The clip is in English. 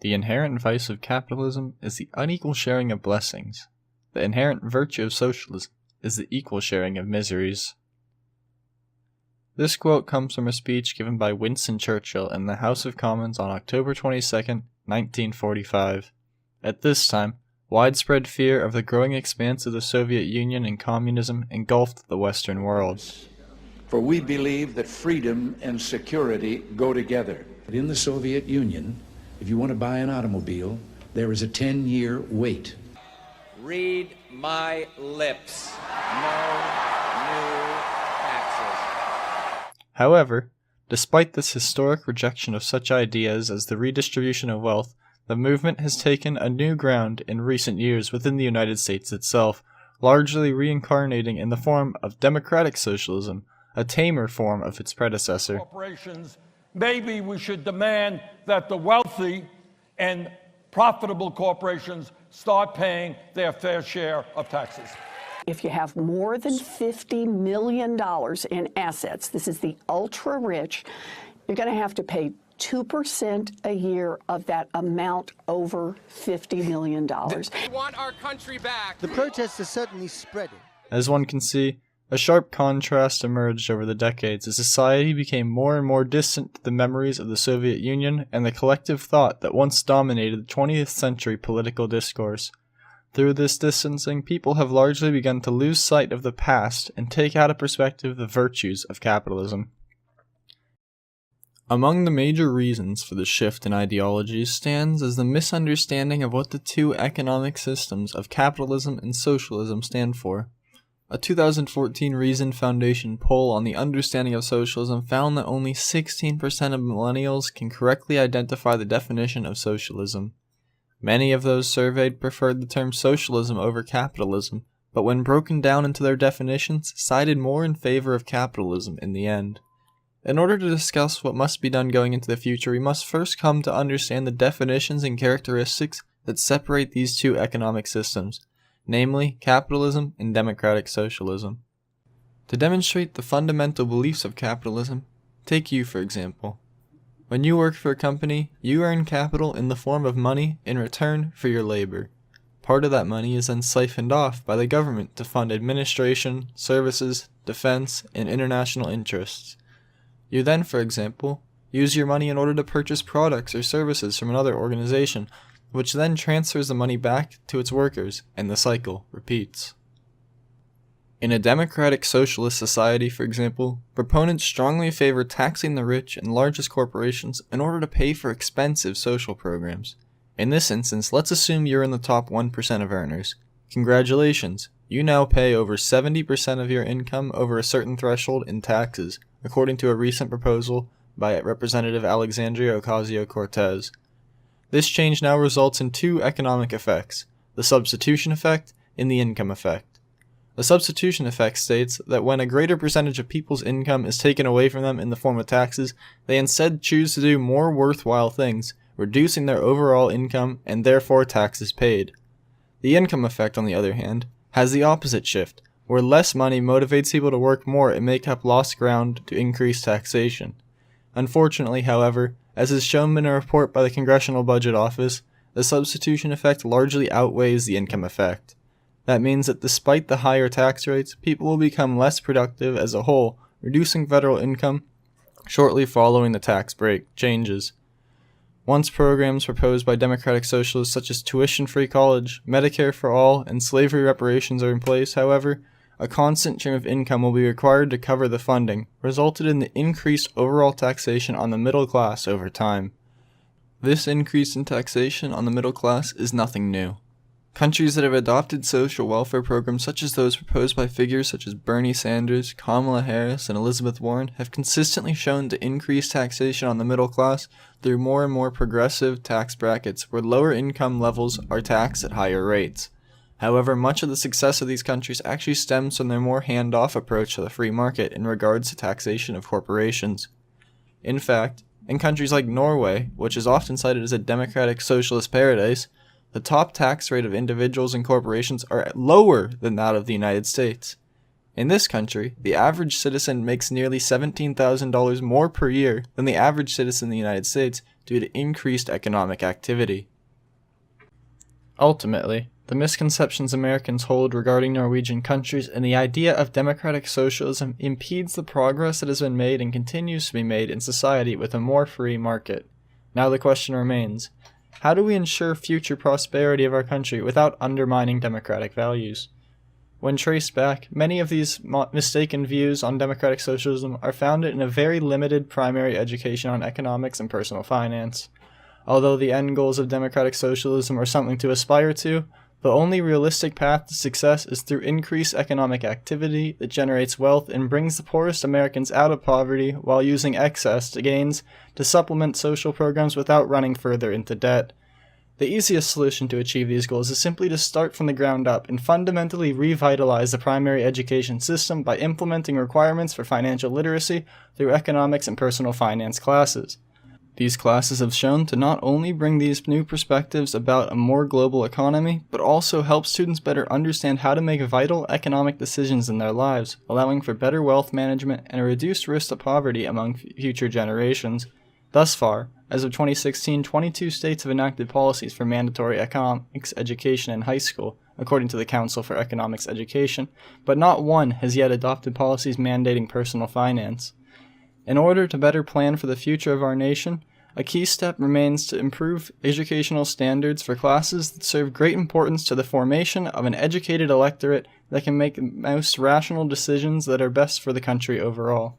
The inherent vice of capitalism is the unequal sharing of blessings. The inherent virtue of socialism is the equal sharing of miseries. This quote comes from a speech given by Winston Churchill in the House of Commons on October 22, 1945. At this time, widespread fear of the growing expanse of the Soviet Union and communism engulfed the Western world. For we believe that freedom and security go together. In the Soviet Union, if you want to buy an automobile, there is a 10-year wait. Read my lips. No new taxes. However, despite this historic rejection of such ideas as the redistribution of wealth, the movement has taken a new ground in recent years within the United States itself, largely reincarnating in the form of democratic socialism, a tamer form of its predecessor. Corporations, maybe we should demand that the wealthy and profitable corporations start paying their fair share of taxes. If you have more than $50 million in assets, this is the ultra-rich, you're going to have to pay 2% a year of that amount over $50 million. We want our country back. The protests are certainly spreading. As one can see, a sharp contrast emerged over the decades as society became more and more distant to the memories of the Soviet Union and the collective thought that once dominated the 20th century political discourse. Through this distancing, people have largely begun to lose sight of the past and take out of perspective the virtues of capitalism. Among the major reasons for the shift in ideologies stands as the misunderstanding of what the two economic systems of capitalism and socialism stand for. A 2014 Reason Foundation poll on the understanding of socialism found that only 16% of millennials can correctly identify the definition of socialism. Many of those surveyed preferred the term socialism over capitalism, but when broken down into their definitions, sided more in favor of capitalism in the end. In order to discuss what must be done going into the future, we must first come to understand the definitions and characteristics that separate these two economic systems, namely capitalism and democratic socialism. To demonstrate the fundamental beliefs of capitalism, take you for example. When you work for a company, you earn capital in the form of money in return for your labor. Part of that money is then siphoned off by the government to fund administration, services, defense, and international interests. You then, for example, use your money in order to purchase products or services from another organization, which then transfers the money back to its workers, and the cycle repeats. In a democratic socialist society, for example, proponents strongly favor taxing the rich and largest corporations in order to pay for expensive social programs. In this instance, let's assume you're in the top 1% of earners. Congratulations, you now pay over 70% of your income over a certain threshold in taxes, according to a recent proposal by Representative Alexandria Ocasio-Cortez. This change now results in two economic effects, the substitution effect and the income effect. The substitution effect states that when a greater percentage of people's income is taken away from them in the form of taxes, they instead choose to do more worthwhile things, reducing their overall income and therefore taxes paid. The income effect, on the other hand, has the opposite shift, where less money motivates people to work more and make up lost ground to increase taxation. Unfortunately, however, as is shown in a report by the Congressional Budget Office, the substitution effect largely outweighs the income effect. That means that despite the higher tax rates, people will become less productive as a whole, reducing federal income shortly following the tax break changes. Once programs proposed by democratic socialists such as tuition-free college, Medicare for all, and slavery reparations are in place, however, a constant stream of income will be required to cover the funding, resulted in the increased overall taxation on the middle class over time. This increase in taxation on the middle class is nothing new. Countries that have adopted social welfare programs such as those proposed by figures such as Bernie Sanders, Kamala Harris, and Elizabeth Warren have consistently shown to increase taxation on the middle class through more and more progressive tax brackets where lower income levels are taxed at higher rates. However, much of the success of these countries actually stems from their more hand-off approach to the free market in regards to taxation of corporations. In fact, in countries like Norway, which is often cited as a democratic socialist paradise, the top tax rate of individuals and corporations are lower than that of the United States. In this country, the average citizen makes nearly $17,000 more per year than the average citizen in the United States due to increased economic activity. Ultimately, the misconceptions Americans hold regarding Norwegian countries and the idea of democratic socialism impedes the progress that has been made and continues to be made in society with a more free market. Now the question remains, how do we ensure future prosperity of our country without undermining democratic values? When traced back, many of these mistaken views on democratic socialism are founded in a very limited primary education on economics and personal finance. Although the end goals of democratic socialism are something to aspire to, the only realistic path to success is through increased economic activity that generates wealth and brings the poorest Americans out of poverty while using excess gains to supplement social programs without running further into debt. The easiest solution to achieve these goals is simply to start from the ground up and fundamentally revitalize the primary education system by implementing requirements for financial literacy through economics and personal finance classes. These classes have shown to not only bring these new perspectives about a more global economy, but also help students better understand how to make vital economic decisions in their lives, allowing for better wealth management and a reduced risk of poverty among future generations. Thus far, as of 2016, 22 states have enacted policies for mandatory economics education in high school, according to the Council for Economics Education, but not one has yet adopted policies mandating personal finance. In order to better plan for the future of our nation, a key step remains to improve educational standards for classes that serve great importance to the formation of an educated electorate that can make the most rational decisions that are best for the country overall.